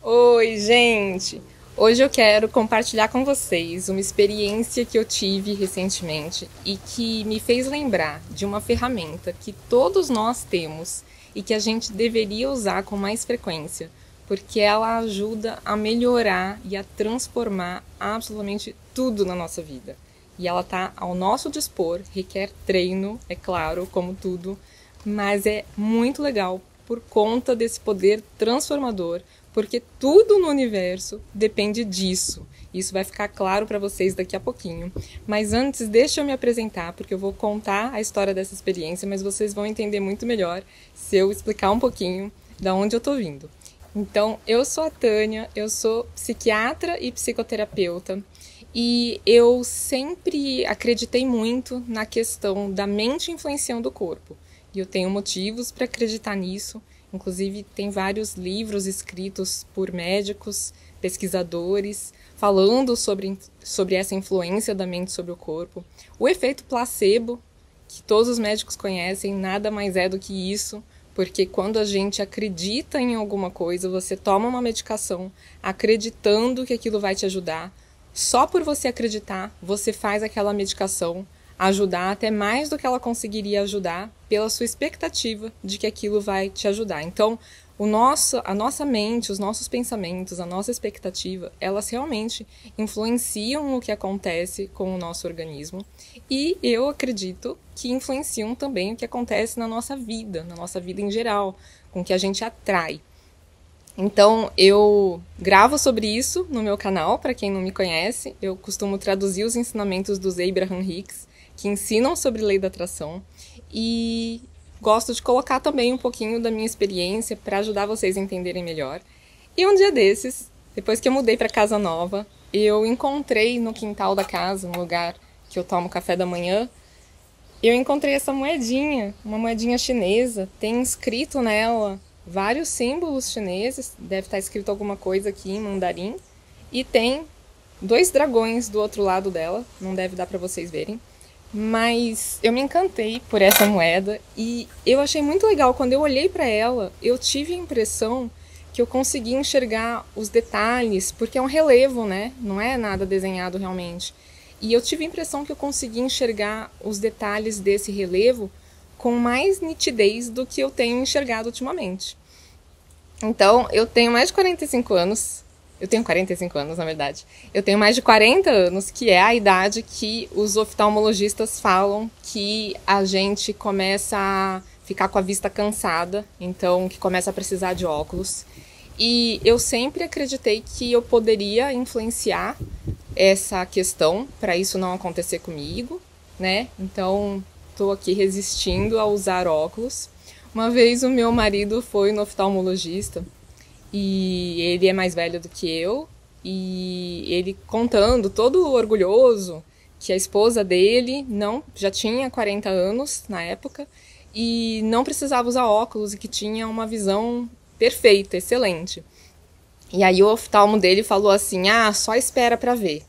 Oi, gente! Hoje eu quero compartilhar com vocês uma experiência que eu tive recentemente e que me fez lembrar de uma ferramenta que todos nós temos e que a gente deveria usar com mais frequência, porque ela ajuda a melhorar e a transformar absolutamente tudo na nossa vida. E ela está ao nosso dispor, requer treino, é claro, como tudo, mas é muito legal por conta desse poder transformador, porque tudo no universo depende disso. Isso vai ficar claro para vocês daqui a pouquinho. Mas antes, deixa eu me apresentar, porque eu vou contar a história dessa experiência, mas vocês vão entender muito melhor se eu explicar um pouquinho da onde eu tô vindo. Então, eu sou a Tânia, eu sou psiquiatra e psicoterapeuta, e eu sempre acreditei muito na questão da mente influenciando o corpo. E eu tenho motivos para acreditar nisso. Inclusive, tem vários livros escritos por médicos, pesquisadores, falando sobre essa influência da mente sobre o corpo. O efeito placebo, que todos os médicos conhecem, nada mais é do que isso, porque quando a gente acredita em alguma coisa, você toma uma medicação acreditando que aquilo vai te ajudar. Só por você acreditar, você faz aquela medicação ajudar até mais do que ela conseguiria ajudar pela sua expectativa de que aquilo vai te ajudar. Então, a nossa mente, os nossos pensamentos, a nossa expectativa, elas realmente influenciam o que acontece com o nosso organismo e eu acredito que influenciam também o que acontece na nossa vida em geral, com o que a gente atrai. Então, eu gravo sobre isso no meu canal, para quem não me conhece. Eu costumo traduzir os ensinamentos dos Abraham Hicks, que ensinam sobre lei da atração, e gosto de colocar também um pouquinho da minha experiência para ajudar vocês a entenderem melhor. E um dia desses, depois que eu mudei para casa nova, eu encontrei no quintal da casa, no lugar que eu tomo café da manhã, eu encontrei essa moedinha, uma moedinha chinesa, tem escrito nela vários símbolos chineses, deve estar escrito alguma coisa aqui em mandarim, e tem 2 dragões do outro lado dela, não deve dar para vocês verem. Mas eu me encantei por essa moeda e eu achei muito legal. Quando eu olhei para ela, eu tive a impressão que eu consegui enxergar os detalhes, porque é um relevo, né? Não é nada desenhado realmente. E eu tive a impressão que eu consegui enxergar os detalhes desse relevo com mais nitidez do que eu tenho enxergado ultimamente. Então, eu tenho mais de 45 anos. Eu tenho 45 anos, na verdade. Eu tenho mais de 40 anos, que é a idade que os oftalmologistas falam que a gente começa a ficar com a vista cansada, então que começa a precisar de óculos. E eu sempre acreditei que eu poderia influenciar essa questão para isso não acontecer comigo, né? Então, estou aqui resistindo a usar óculos. Uma vez o meu marido foi no oftalmologista, e ele é mais velho do que eu, e ele contando, todo orgulhoso, que a esposa dele já tinha 40 anos na época, e não precisava usar óculos, e que tinha uma visão perfeita, excelente. E aí o oftalmo dele falou assim, só espera pra ver,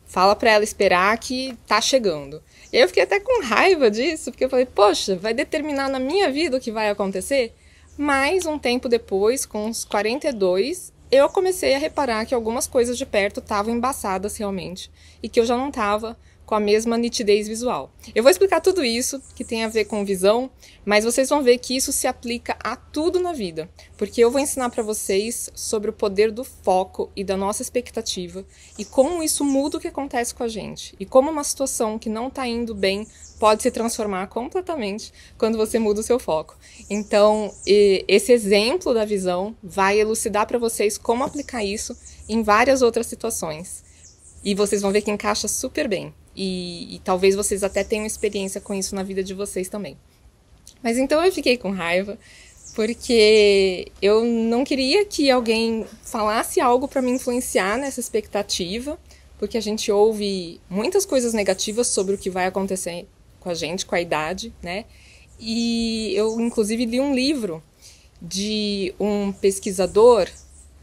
fala pra ela esperar que tá chegando. E aí eu fiquei até com raiva disso, porque eu falei, poxa, vai determinar na minha vida o que vai acontecer? Mas, um tempo depois, com uns 42, eu comecei a reparar que algumas coisas de perto estavam embaçadas realmente e que eu já não estava com a mesma nitidez visual. Eu vou explicar tudo isso, que tem a ver com visão, mas vocês vão ver que isso se aplica a tudo na vida, porque eu vou ensinar para vocês sobre o poder do foco e da nossa expectativa e como isso muda o que acontece com a gente e como uma situação que não está indo bem pode se transformar completamente quando você muda o seu foco. Então, esse exemplo da visão vai elucidar para vocês como aplicar isso em várias outras situações. E vocês vão ver que encaixa super bem. E talvez vocês até tenham experiência com isso na vida de vocês também. Mas então eu fiquei com raiva, porque eu não queria que alguém falasse algo para me influenciar nessa expectativa, porque a gente ouve muitas coisas negativas sobre o que vai acontecer com a gente, com a idade, né? E eu, inclusive, li um livro de um pesquisador,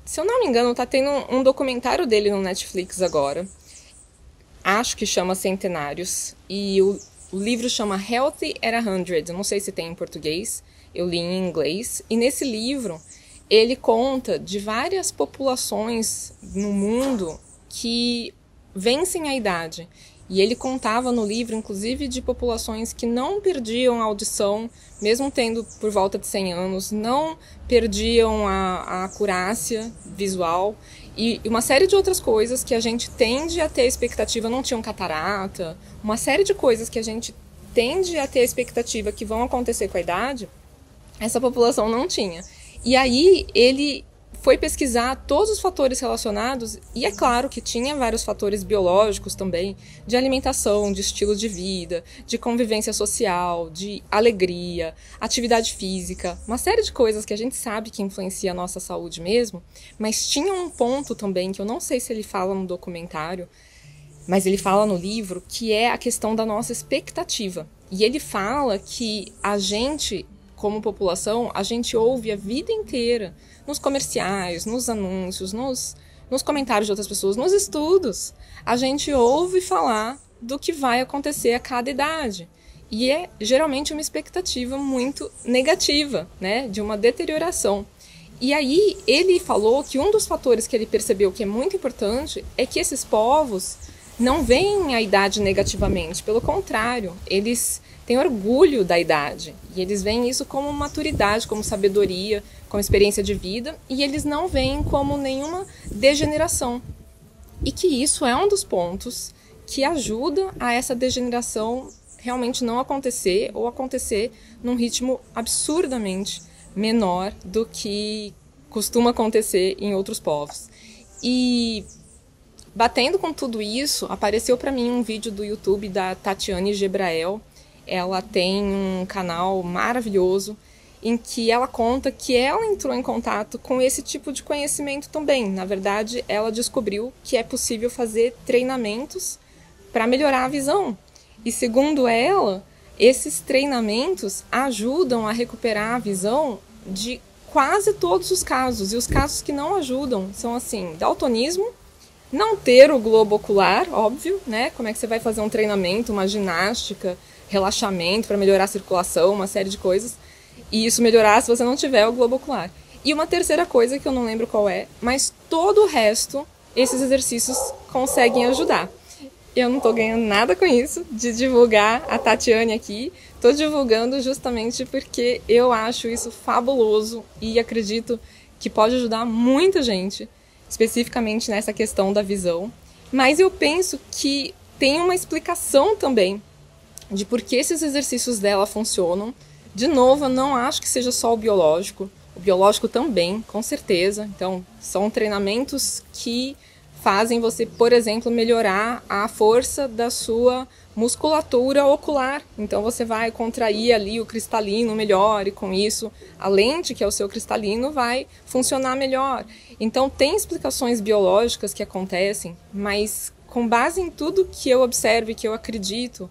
se eu não me engano, tá tendo um documentário dele no Netflix agora, acho que chama Centenários, e o livro chama Healthy at 100, eu não sei se tem em português, eu li em inglês, e nesse livro ele conta de várias populações no mundo que vencem a idade. E ele contava no livro, inclusive, de populações que não perdiam a audição, mesmo tendo por volta de 100 anos, não perdiam a acurácia visual e uma série de outras coisas que a gente tende a ter a expectativa, não tinham catarata, uma série de coisas que a gente tende a ter a expectativa que vão acontecer com a idade, essa população não tinha. E aí ele foi pesquisar todos os fatores relacionados, e é claro que tinha vários fatores biológicos também, de alimentação, de estilo de vida, de convivência social, de alegria, atividade física, uma série de coisas que a gente sabe que influencia a nossa saúde mesmo, mas tinha um ponto também, que eu não sei se ele fala no documentário, mas ele fala no livro, que é a questão da nossa expectativa. E ele fala que a gente, como população, a gente ouve a vida inteira, nos comerciais, nos anúncios, nos comentários de outras pessoas, nos estudos, a gente ouve falar do que vai acontecer a cada idade. E é geralmente uma expectativa muito negativa, né, de uma deterioração. E aí ele falou que um dos fatores que ele percebeu que é muito importante é que esses povos não veem a idade negativamente, pelo contrário, eles têm orgulho da idade, e eles veem isso como maturidade, como sabedoria, como experiência de vida, e eles não veem como nenhuma degeneração. E que isso é um dos pontos que ajuda a essa degeneração realmente não acontecer, ou acontecer num ritmo absurdamente menor do que costuma acontecer em outros povos. E batendo com tudo isso, apareceu para mim um vídeo do YouTube da Tatiane Gebrael. Ela tem um canal maravilhoso em que ela conta que ela entrou em contato com esse tipo de conhecimento também. Na verdade, ela descobriu que é possível fazer treinamentos para melhorar a visão. E segundo ela, esses treinamentos ajudam a recuperar a visão de quase todos os casos. E os casos que não ajudam são assim, daltonismo, não ter o globo ocular, óbvio, né? Como é que você vai fazer um treinamento, uma ginástica, relaxamento para melhorar a circulação, uma série de coisas, e isso melhorar se você não tiver o globo ocular. E uma terceira coisa que eu não lembro qual é, mas todo o resto, esses exercícios conseguem ajudar. Eu não estou ganhando nada com isso, de divulgar a Tatiane aqui, estou divulgando justamente porque eu acho isso fabuloso e acredito que pode ajudar muita gente, especificamente nessa questão da visão. Mas eu penso que tem uma explicação também de por que esses exercícios dela funcionam. De novo, eu não acho que seja só o biológico também, com certeza. Então, são treinamentos que fazem você, por exemplo, melhorar a força da sua musculatura ocular. Então, você vai contrair ali o cristalino melhor e com isso a lente, que é o seu cristalino, vai funcionar melhor. Então, tem explicações biológicas que acontecem, mas com base em tudo que eu observo e que eu acredito,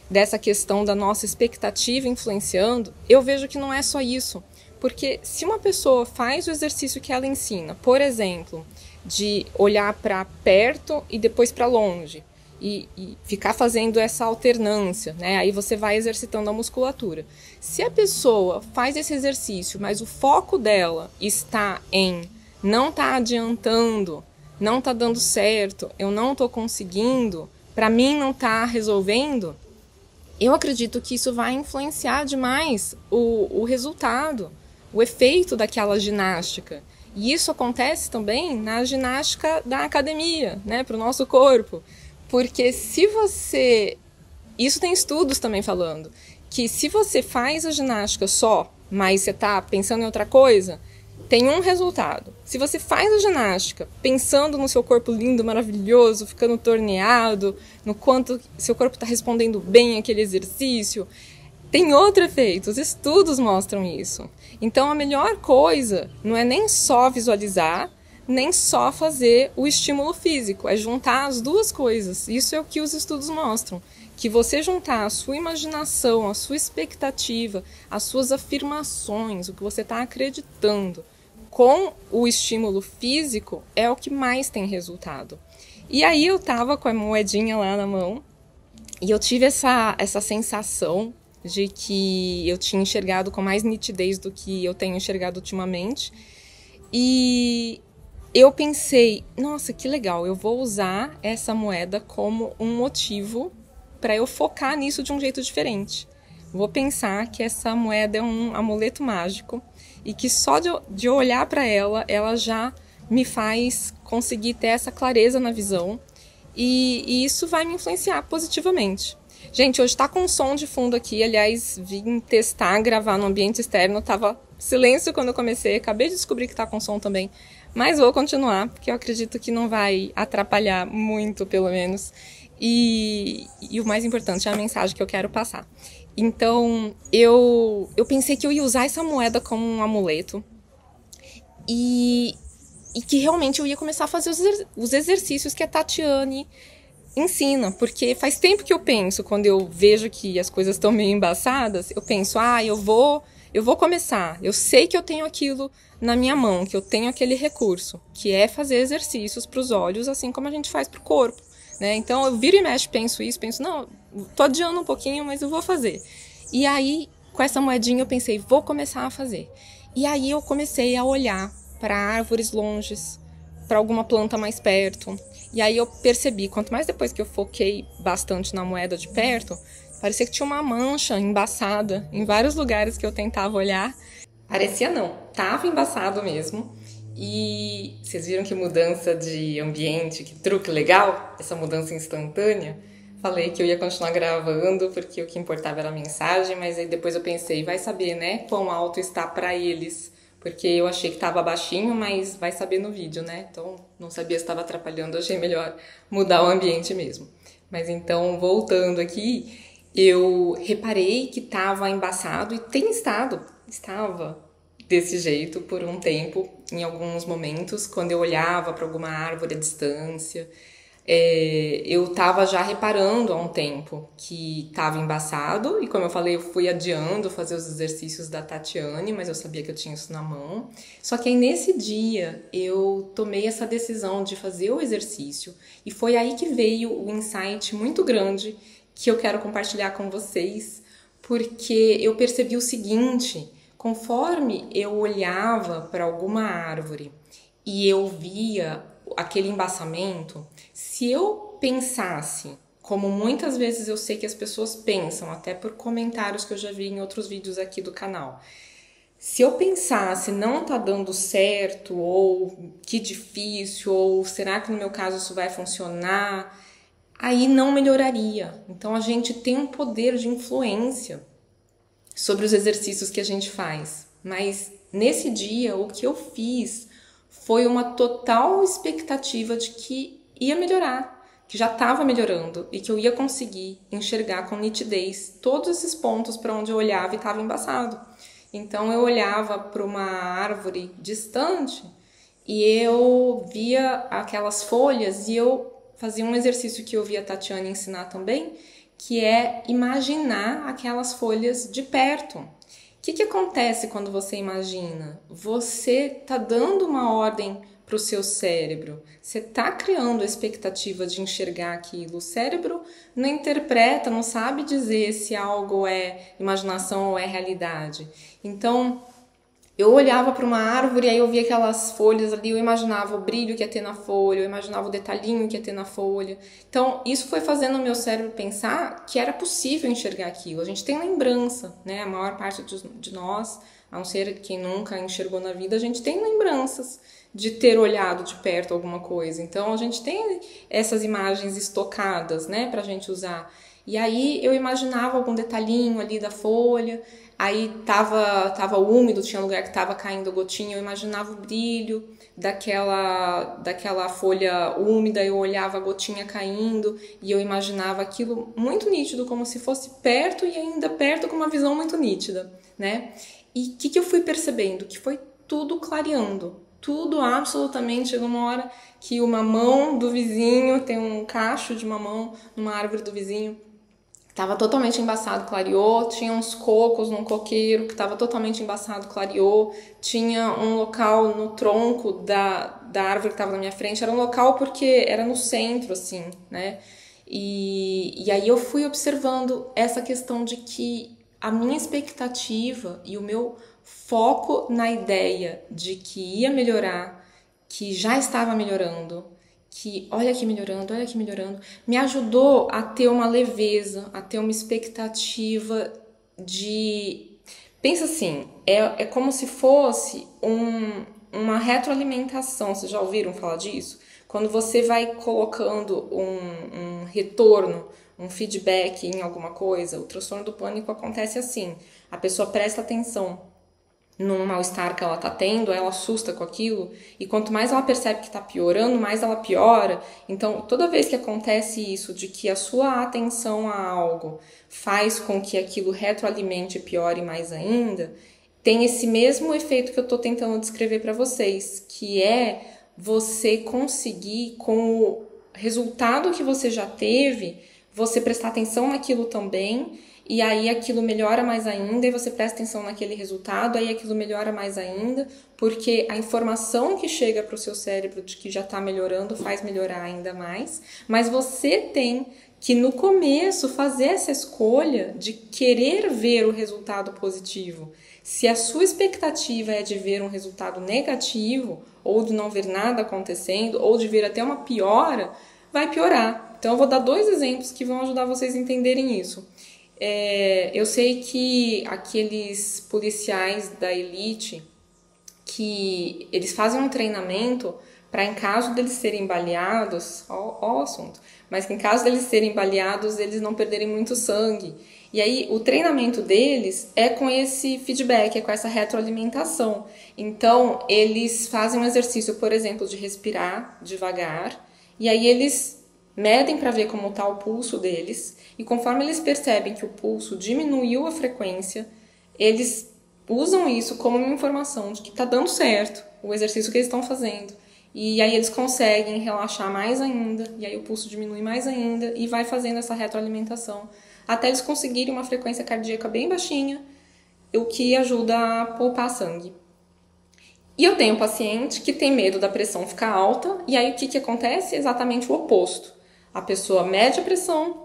dessa questão da nossa expectativa influenciando, eu vejo que não é só isso. Porque se uma pessoa faz o exercício que ela ensina, por exemplo, de olhar para perto e depois para longe, e ficar fazendo essa alternância, né? Aí você vai exercitando a musculatura. Se a pessoa faz esse exercício, mas o foco dela está em não tá adiantando, não tá dando certo, eu não tô conseguindo, para mim não tá resolvendo, eu acredito que isso vai influenciar demais o resultado, o efeito daquela ginástica. E isso acontece também na ginástica da academia, né, para o nosso corpo. Porque se você... Isso tem estudos também falando, que se você faz a ginástica só, mas você está pensando em outra coisa, tem um resultado. Se você faz a ginástica pensando no seu corpo lindo, maravilhoso, ficando torneado, no quanto seu corpo está respondendo bem àquele exercício, tem outro efeito. Os estudos mostram isso. Então, a melhor coisa não é nem só visualizar, nem só fazer o estímulo físico, é juntar as duas coisas. Isso é o que os estudos mostram. Que você juntar a sua imaginação, a sua expectativa, as suas afirmações, o que você está acreditando, com o estímulo físico é o que mais tem resultado. E aí eu tava com a moedinha lá na mão e eu tive essa sensação de que eu tinha enxergado com mais nitidez do que eu tenho enxergado ultimamente. E eu pensei, nossa, que legal, eu vou usar essa moeda como um motivo para eu focar nisso de um jeito diferente. Vou pensar que essa moeda é um amuleto mágico e que só de olhar para ela já me faz conseguir ter essa clareza na visão e isso vai me influenciar positivamente. Gente, hoje tá com som de fundo aqui, aliás, vim testar, gravar no ambiente externo, tava silêncio quando eu comecei, acabei de descobrir que tá com som também, mas vou continuar, porque eu acredito que não vai atrapalhar muito, pelo menos, e o mais importante é a mensagem que eu quero passar. Então, eu pensei que eu ia usar essa moeda como um amuleto, e que realmente eu ia começar a fazer os exercícios que a Tatiane ensina, porque faz tempo que eu penso, quando eu vejo que as coisas estão meio embaçadas, eu penso, eu vou começar, eu sei que eu tenho aquilo na minha mão, que eu tenho aquele recurso, que é fazer exercícios para os olhos, assim como a gente faz para o corpo, né? Então eu viro e mexo, penso, não, tô adiando um pouquinho, mas eu vou fazer. E aí, com essa moedinha eu pensei, vou começar a fazer. E aí eu comecei a olhar para árvores longes, para alguma planta mais perto. E aí eu percebi, quanto mais depois que eu foquei bastante na moeda de perto, parecia que tinha uma mancha embaçada em vários lugares que eu tentava olhar. Parecia não, tava embaçado mesmo. E vocês viram que mudança de ambiente, que truque legal, essa mudança instantânea? Falei que eu ia continuar gravando porque o que importava era a mensagem, mas aí depois eu pensei, vai saber, né, quão alto está para eles. Porque eu achei que estava baixinho, mas vai saber no vídeo, né? Então, não sabia se estava atrapalhando, achei melhor mudar o ambiente mesmo. Mas então, voltando aqui, eu reparei que estava embaçado e estava desse jeito por um tempo, em alguns momentos, quando eu olhava para alguma árvore à distância. Eu estava já reparando há um tempo que estava embaçado e, como eu falei, eu fui adiando fazer os exercícios da Tatiane, mas eu sabia que eu tinha isso na mão. Só que aí nesse dia eu tomei essa decisão de fazer o exercício e foi aí que veio o insight muito grande que eu quero compartilhar com vocês, porque eu percebi o seguinte: conforme eu olhava para alguma árvore e eu via aquele embaçamento, se eu pensasse, como muitas vezes eu sei que as pessoas pensam, até por comentários que eu já vi em outros vídeos aqui do canal, se eu pensasse não tá dando certo, ou que difícil, ou será que no meu caso isso vai funcionar, aí não melhoraria. Então a gente tem um poder de influência sobre os exercícios que a gente faz, mas nesse dia o que eu fiz foi uma total expectativa de que ia melhorar, que já estava melhorando e que eu ia conseguir enxergar com nitidez todos esses pontos para onde eu olhava e estava embaçado. Então eu olhava para uma árvore distante e eu via aquelas folhas e eu fazia um exercício que eu vi a Tatiane ensinar também, que é imaginar aquelas folhas de perto. O que acontece quando você imagina? Você está dando uma ordem para o seu cérebro. Você está criando a expectativa de enxergar aquilo. O cérebro não interpreta, não sabe dizer se algo é imaginação ou é realidade. Então, eu olhava para uma árvore e aí eu via aquelas folhas ali, eu imaginava o brilho que ia ter na folha, eu imaginava o detalhinho que ia ter na folha. Então, isso foi fazendo o meu cérebro pensar que era possível enxergar aquilo. A gente tem lembrança, né? A maior parte de nós, a não ser quem nunca enxergou na vida, a gente tem lembranças de ter olhado de perto alguma coisa. Então, a gente tem essas imagens estocadas, né, pra gente usar. E aí eu imaginava algum detalhinho ali da folha, aí tava úmido, tinha lugar que tava caindo gotinha, eu imaginava o brilho daquela folha úmida, eu olhava a gotinha caindo e eu imaginava aquilo muito nítido, como se fosse perto e ainda perto com uma visão muito nítida, né? E o que eu fui percebendo? Que foi tudo clareando. Tudo absolutamente. Chegou uma hora que o mamão do vizinho, tem um cacho de mamão numa árvore do vizinho, estava totalmente embaçado, clareou. Tinha uns cocos num coqueiro que estava totalmente embaçado, clareou. Tinha um local no tronco da árvore que estava na minha frente. Era um local porque era no centro, assim, né? E aí eu fui observando essa questão de que a minha expectativa e o meu foco na ideia de que ia melhorar, que já estava melhorando, que olha aqui melhorando, me ajudou a ter uma leveza, a ter uma expectativa de... Pensa assim, é como se fosse uma retroalimentação, vocês já ouviram falar disso? Quando você vai colocando um retorno, um feedback em alguma coisa, o transtorno do pânico acontece assim, a pessoa presta atenção num mal-estar que ela tá tendo, ela assusta com aquilo, e quanto mais ela percebe que tá piorando, mais ela piora. Então, toda vez que acontece isso, de que a sua atenção a algo faz com que aquilo retroalimente e piore mais ainda, tem esse mesmo efeito que eu tô tentando descrever para vocês, que é você conseguir, com o resultado que você já teve, você prestar atenção naquilo também, e aí aquilo melhora mais ainda, e você presta atenção naquele resultado, aí aquilo melhora mais ainda, porque a informação que chega para o seu cérebro de que já está melhorando faz melhorar ainda mais, mas você tem que no começo fazer essa escolha de querer ver o resultado positivo. Se a sua expectativa é de ver um resultado negativo, ou de não ver nada acontecendo, ou de ver até uma piora, vai piorar. Então eu vou dar 2 exemplos que vão ajudar vocês a entenderem isso. Eu sei que aqueles policiais da elite, que eles fazem um treinamento para, em caso deles serem baleados, ó o assunto, mas que em caso deles serem baleados, eles não perderem muito sangue. E aí o treinamento deles é com esse feedback, é com essa retroalimentação. Então eles fazem um exercício, por exemplo, de respirar devagar, e aí eles medem para ver como está o pulso deles, e conforme eles percebem que o pulso diminuiu a frequência, eles usam isso como uma informação de que está dando certo o exercício que eles estão fazendo. E aí eles conseguem relaxar mais ainda, e aí o pulso diminui mais ainda, e vai fazendo essa retroalimentação, até eles conseguirem uma frequência cardíaca bem baixinha, o que ajuda a poupar sangue. E eu tenho um paciente que tem medo da pressão ficar alta, e aí o que acontece? Exatamente o oposto. A pessoa mede a pressão,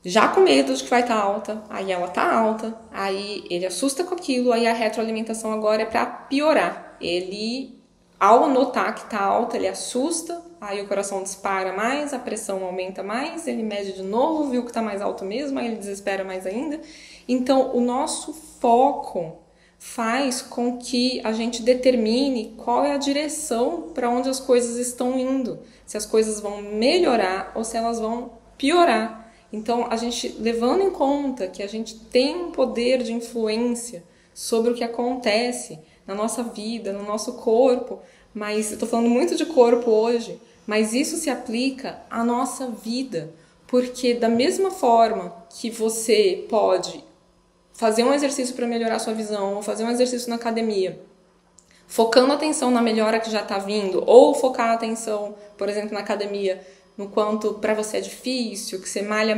já com medo de que vai estar alta, aí ela está alta, aí ele assusta com aquilo, aí a retroalimentação agora é para piorar. Ele, ao notar que está alta, ele assusta, aí o coração dispara mais, a pressão aumenta mais, ele mede de novo, viu que está mais alto mesmo, aí ele desespera mais ainda. Então, o nosso foco faz com que a gente determine qual é a direção para onde as coisas estão indo, se as coisas vão melhorar ou se elas vão piorar. Então, a gente, levando em conta que a gente tem um poder de influência sobre o que acontece na nossa vida, no nosso corpo, mas eu estou falando muito de corpo hoje, mas isso se aplica à nossa vida, porque da mesma forma que você pode fazer um exercício para melhorar a sua visão, ou fazer um exercício na academia, focando a atenção na melhora que já está vindo, ou focar a atenção, por exemplo, na academia, no quanto para você é difícil, que você malha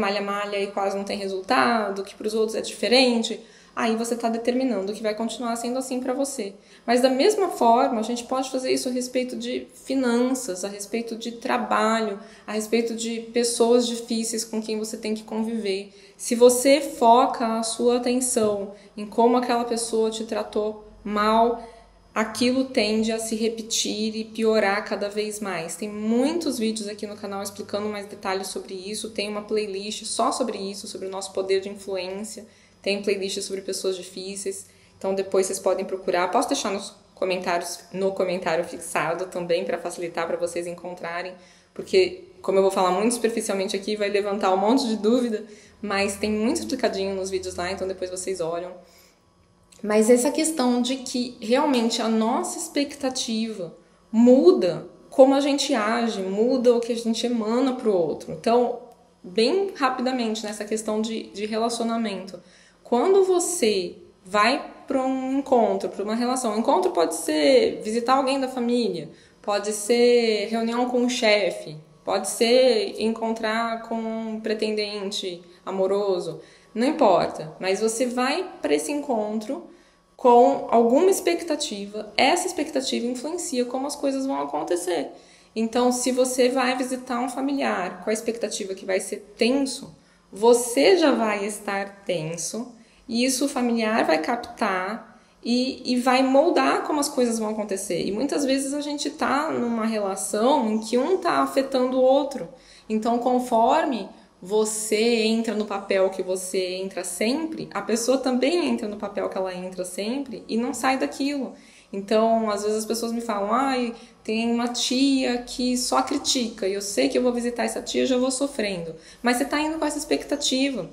e quase não tem resultado, que para os outros é diferente, aí você está determinando que vai continuar sendo assim para você. Mas da mesma forma, a gente pode fazer isso a respeito de finanças, a respeito de trabalho, a respeito de pessoas difíceis com quem você tem que conviver. Se você foca a sua atenção em como aquela pessoa te tratou mal, aquilo tende a se repetir e piorar cada vez mais. Tem muitos vídeos aqui no canal explicando mais detalhes sobre isso, tem uma playlist só sobre isso, sobre o nosso poder de influência, tem playlist sobre pessoas difíceis, então depois vocês podem procurar. Posso deixar nos comentários, no comentário fixado também, para facilitar para vocês encontrarem, porque como eu vou falar muito superficialmente aqui, vai levantar um monte de dúvida, mas tem muito explicadinho nos vídeos lá, então depois vocês olham. Mas essa questão de que realmente a nossa expectativa muda como a gente age, muda o que a gente emana para o outro. Então, bem rapidamente nessa questão de relacionamento, quando você vai para um encontro, para uma relação, encontro pode ser visitar alguém da família, pode ser reunião com um chefe, pode ser encontrar com um pretendente amoroso, não importa, mas você vai para esse encontro com alguma expectativa, essa expectativa influencia como as coisas vão acontecer. Então, se você vai visitar um familiar com a expectativa que vai ser tenso, você já vai estar tenso, e isso o familiar vai captar, e vai moldar como as coisas vão acontecer. E muitas vezes a gente tá numa relação em que um tá afetando o outro. Então, conforme você entra no papel que você entra sempre, a pessoa também entra no papel que ela entra sempre e não sai daquilo. Então, às vezes as pessoas me falam, ai, tem uma tia que só critica, e eu sei que eu vou visitar essa tia e já vou sofrendo. Mas você tá indo com essa expectativa.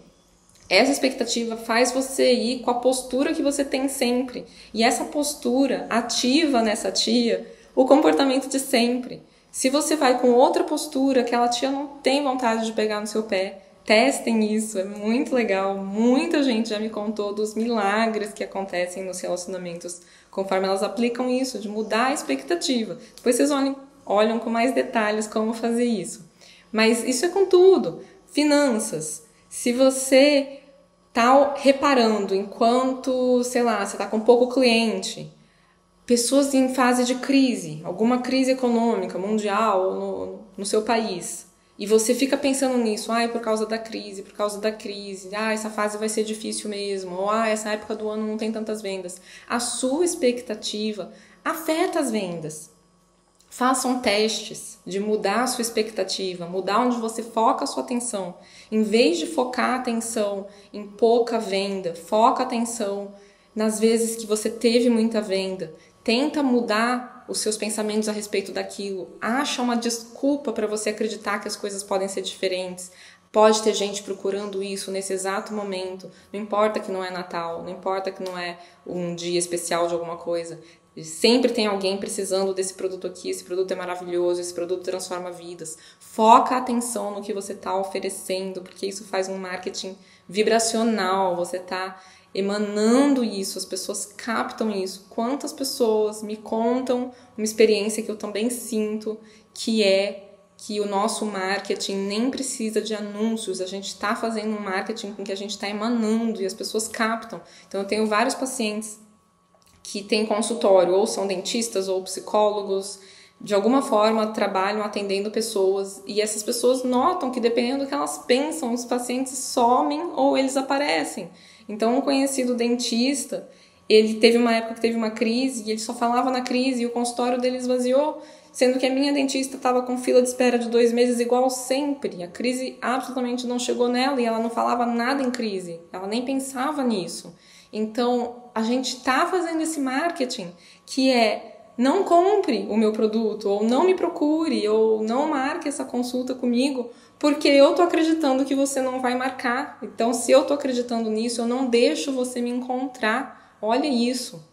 Essa expectativa faz você ir com a postura que você tem sempre. E essa postura ativa nessa tia o comportamento de sempre. Se você vai com outra postura, aquela tia não tem vontade de pegar no seu pé. Testem isso, é muito legal. Muita gente já me contou dos milagres que acontecem nos relacionamentos conforme elas aplicam isso, de mudar a expectativa. Depois vocês olham com mais detalhes como fazer isso. Mas isso é com tudo. Finanças. Se você tá reparando enquanto, sei lá, você tá com pouco cliente, pessoas em fase de crise, alguma crise econômica, mundial, no seu país, e você fica pensando nisso, por causa da crise, essa fase vai ser difícil mesmo, ou essa época do ano não tem tantas vendas. A sua expectativa afeta as vendas. Façam testes de mudar a sua expectativa, mudar onde você foca a sua atenção. Em vez de focar a atenção em pouca venda, foca a atenção nas vezes que você teve muita venda. Tenta mudar os seus pensamentos a respeito daquilo. Acha uma desculpa para você acreditar que as coisas podem ser diferentes. Pode ter gente procurando isso nesse exato momento. Não importa que não é Natal, não importa que não é um dia especial de alguma coisa. Sempre tem alguém precisando desse produto aqui, esse produto é maravilhoso, esse produto transforma vidas. Foca a atenção no que você está oferecendo, porque isso faz um marketing vibracional, você está emanando isso, as pessoas captam isso. Quantas pessoas me contam uma experiência que eu também sinto, que é que o nosso marketing nem precisa de anúncios, a gente está fazendo um marketing com que a gente está emanando e as pessoas captam. Então eu tenho vários pacientes que têm consultório, ou são dentistas ou psicólogos, de alguma forma trabalham atendendo pessoas e essas pessoas notam que dependendo do que elas pensam, os pacientes somem ou eles aparecem. Então um conhecido dentista, ele teve uma época que teve uma crise e ele só falava na crise e o consultório dele esvaziou, sendo que a minha dentista estava com fila de espera de 2 meses igual sempre. A crise absolutamente não chegou nela e ela não falava nada em crise, ela nem pensava nisso. Então, a gente está fazendo esse marketing que é não compre o meu produto, ou não me procure, ou não marque essa consulta comigo, porque eu tô acreditando que você não vai marcar. Então, se eu tô acreditando nisso, eu não deixo você me encontrar. Olha isso.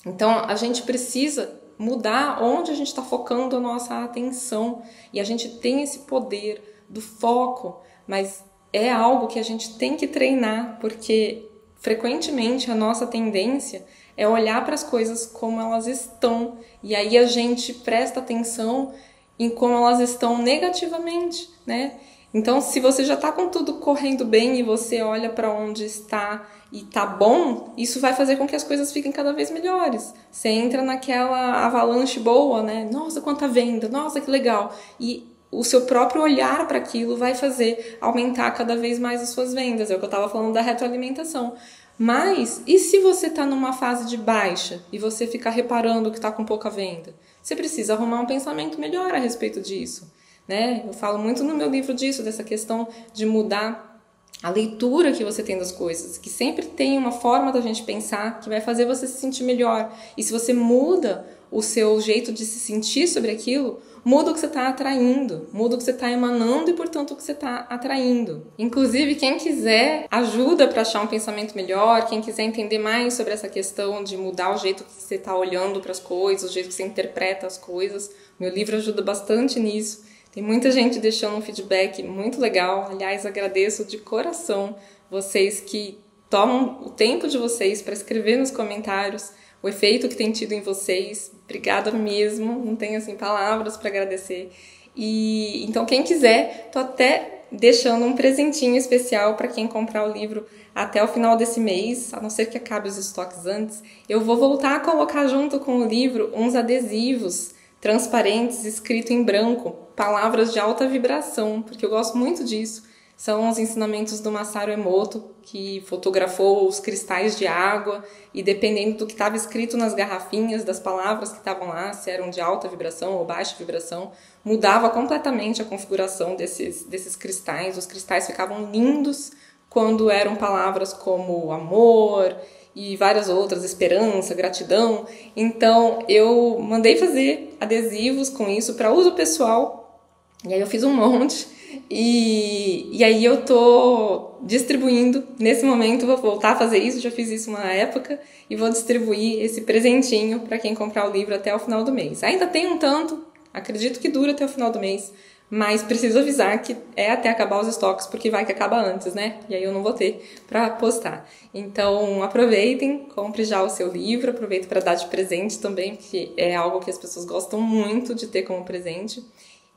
Então, a gente precisa mudar onde a gente está focando a nossa atenção. E a gente tem esse poder do foco, mas é algo que a gente tem que treinar, porque frequentemente a nossa tendência é olhar para as coisas como elas estão e aí a gente presta atenção em como elas estão negativamente, né? Então, se você já está com tudo correndo bem e você olha para onde está e tá bom, isso vai fazer com que as coisas fiquem cada vez melhores. Você entra naquela avalanche boa, né? Nossa, quanta venda! Nossa, que legal! E o seu próprio olhar para aquilo vai fazer aumentar cada vez mais as suas vendas. É o que eu estava falando da retroalimentação. Mas, e se você está numa fase de baixa e você ficar reparando que está com pouca venda? Você precisa arrumar um pensamento melhor a respeito disso, né? Eu falo muito no meu livro disso, dessa questão de mudar a leitura que você tem das coisas, que sempre tem uma forma da gente pensar que vai fazer você se sentir melhor. E se você muda o seu jeito de se sentir sobre aquilo, muda o que você está atraindo, muda o que você está emanando e, portanto, o que você está atraindo. Inclusive, quem quiser ajuda para achar um pensamento melhor, quem quiser entender mais sobre essa questão de mudar o jeito que você está olhando para as coisas, o jeito que você interpreta as coisas, meu livro ajuda bastante nisso. Tem muita gente deixando um feedback muito legal. Aliás, agradeço de coração vocês que tomam o tempo de vocês para escrever nos comentários o efeito que tem tido em vocês. Obrigada mesmo, não tenho assim palavras para agradecer. E então quem quiser, tô até deixando um presentinho especial para quem comprar o livro até o final desse mês, a não ser que acabe os estoques antes. Eu vou voltar a colocar junto com o livro uns adesivos transparentes escrito em branco, palavras de alta vibração, porque eu gosto muito disso. São os ensinamentos do Masaru Emoto, que fotografou os cristais de água e dependendo do que estava escrito nas garrafinhas, das palavras que estavam lá, se eram de alta vibração ou baixa vibração, mudava completamente a configuração desses cristais. Os cristais ficavam lindos quando eram palavras como amor e várias outras, esperança, gratidão. Então eu mandei fazer adesivos com isso para uso pessoal, e aí eu fiz um monte. E aí eu tô distribuindo, nesse momento vou voltar a fazer isso, já fiz isso uma época, e vou distribuir esse presentinho para quem comprar o livro até o final do mês. Ainda tem um tanto, acredito que dura até o final do mês, mas preciso avisar que é até acabar os estoques, porque vai que acaba antes, né? E aí eu não vou ter para postar. Então aproveitem, compre já o seu livro, aproveite para dar de presente também, porque é algo que as pessoas gostam muito de ter como presente.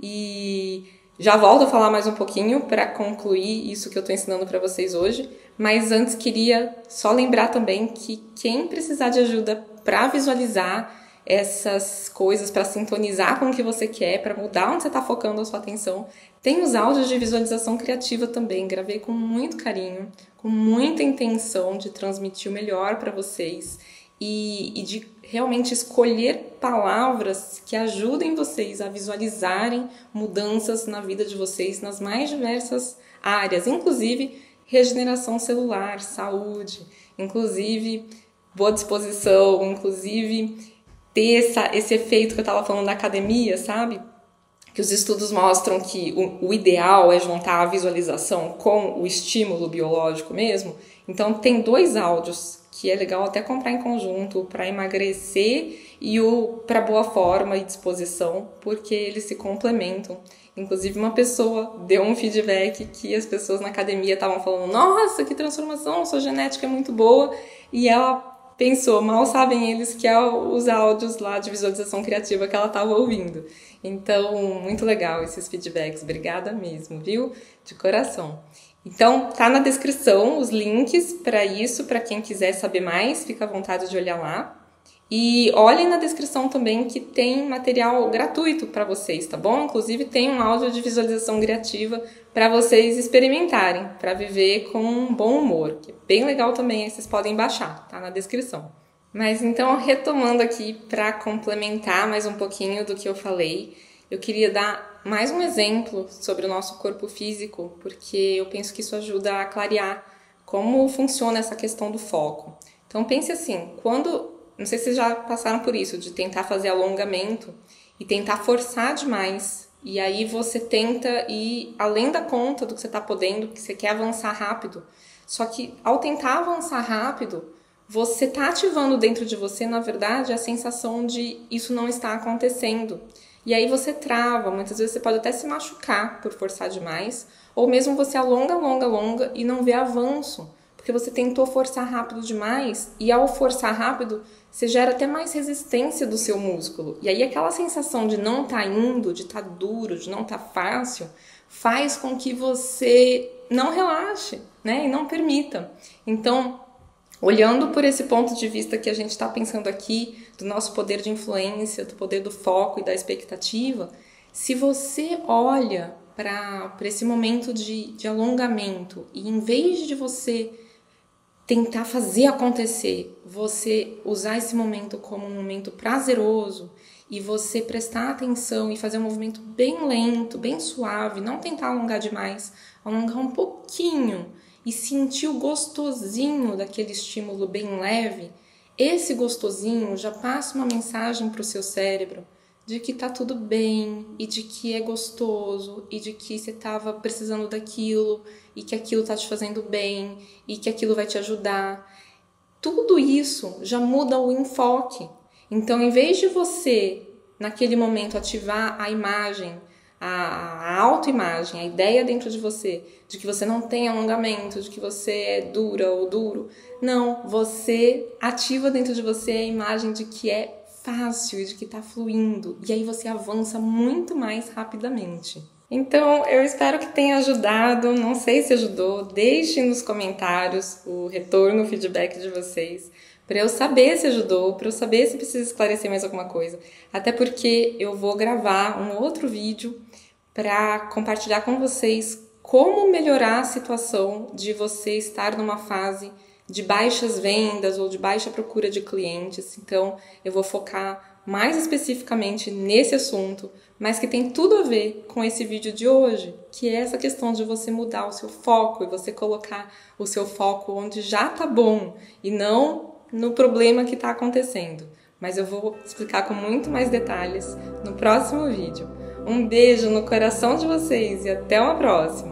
E já volto a falar mais um pouquinho para concluir isso que eu estou ensinando para vocês hoje, mas antes queria só lembrar também que quem precisar de ajuda para visualizar essas coisas, para sintonizar com o que você quer, para mudar onde você está focando a sua atenção, tem os áudios de visualização criativa também, gravei com muito carinho, com muita intenção de transmitir o melhor para vocês e de realmente escolher palavras que ajudem vocês a visualizarem mudanças na vida de vocês nas mais diversas áreas, inclusive regeneração celular, saúde, inclusive boa disposição, inclusive ter esse efeito que eu estava falando da academia, sabe? Que os estudos mostram que o ideal é juntar a visualização com o estímulo biológico mesmo. Então tem 2 áudios que é legal até comprar em conjunto para emagrecer e o para boa forma e disposição, porque eles se complementam. Inclusive uma pessoa deu um feedback que as pessoas na academia estavam falando: nossa, que transformação, sua genética é muito boa, e ela pensou, mal sabem eles que é os áudios lá de visualização criativa que ela estava ouvindo. Então, muito legal esses feedbacks, obrigada mesmo, viu? De coração. Então, tá na descrição os links para isso, para quem quiser saber mais, fica à vontade de olhar lá. E olhem na descrição também que tem material gratuito para vocês, tá bom? Inclusive tem um áudio de visualização criativa para vocês experimentarem, para viver com um bom humor, que é bem legal também, vocês podem baixar, tá na descrição. Mas então, retomando aqui para complementar mais um pouquinho do que eu falei, eu queria dar mais um exemplo sobre o nosso corpo físico, porque eu penso que isso ajuda a clarear como funciona essa questão do foco. Então pense assim, não sei se vocês já passaram por isso, de tentar fazer alongamento e tentar forçar demais, e aí você tenta ir além da conta do que você está podendo, que você quer avançar rápido. Só que ao tentar avançar rápido, você está ativando dentro de você, na verdade, a sensação de isso não está acontecendo. E aí você trava, muitas vezes você pode até se machucar por forçar demais, ou mesmo você alonga e não vê avanço, porque você tentou forçar rápido demais, e ao forçar rápido, você gera até mais resistência do seu músculo. E aí aquela sensação de não estar indo, de estar duro, de não estar fácil, faz com que você não relaxe, né? E não permita. Então, olhando por esse ponto de vista que a gente está pensando aqui, do nosso poder de influência, do poder do foco e da expectativa, se você olha para esse momento de alongamento e em vez de você tentar fazer acontecer, você usar esse momento como um momento prazeroso e você prestar atenção e fazer um movimento bem lento, bem suave, não tentar alongar demais, alongar um pouquinho e sentir o gostosinho daquele estímulo bem leve, esse gostosinho já passa uma mensagem para o seu cérebro de que tá tudo bem e de que é gostoso e de que você estava precisando daquilo e que aquilo tá te fazendo bem e que aquilo vai te ajudar. Tudo isso já muda o enfoque. Então, em vez de você, naquele momento, ativar a imagem, a autoimagem, a ideia dentro de você, de que você não tem alongamento, de que você é dura ou duro, não, você ativa dentro de você a imagem de que é fácil e de que tá fluindo, e aí você avança muito mais rapidamente. Então, eu espero que tenha ajudado, não sei se ajudou, deixem nos comentários o retorno, o feedback de vocês, para eu saber se ajudou, para eu saber se precisa esclarecer mais alguma coisa. Até porque eu vou gravar um outro vídeo para compartilhar com vocês como melhorar a situação de você estar numa fase de baixas vendas ou de baixa procura de clientes. Então, eu vou focar mais especificamente nesse assunto, mas que tem tudo a ver com esse vídeo de hoje, que é essa questão de você mudar o seu foco e você colocar o seu foco onde já tá bom e não no problema que está acontecendo. Mas eu vou explicar com muito mais detalhes no próximo vídeo. Um beijo no coração de vocês e até uma próxima!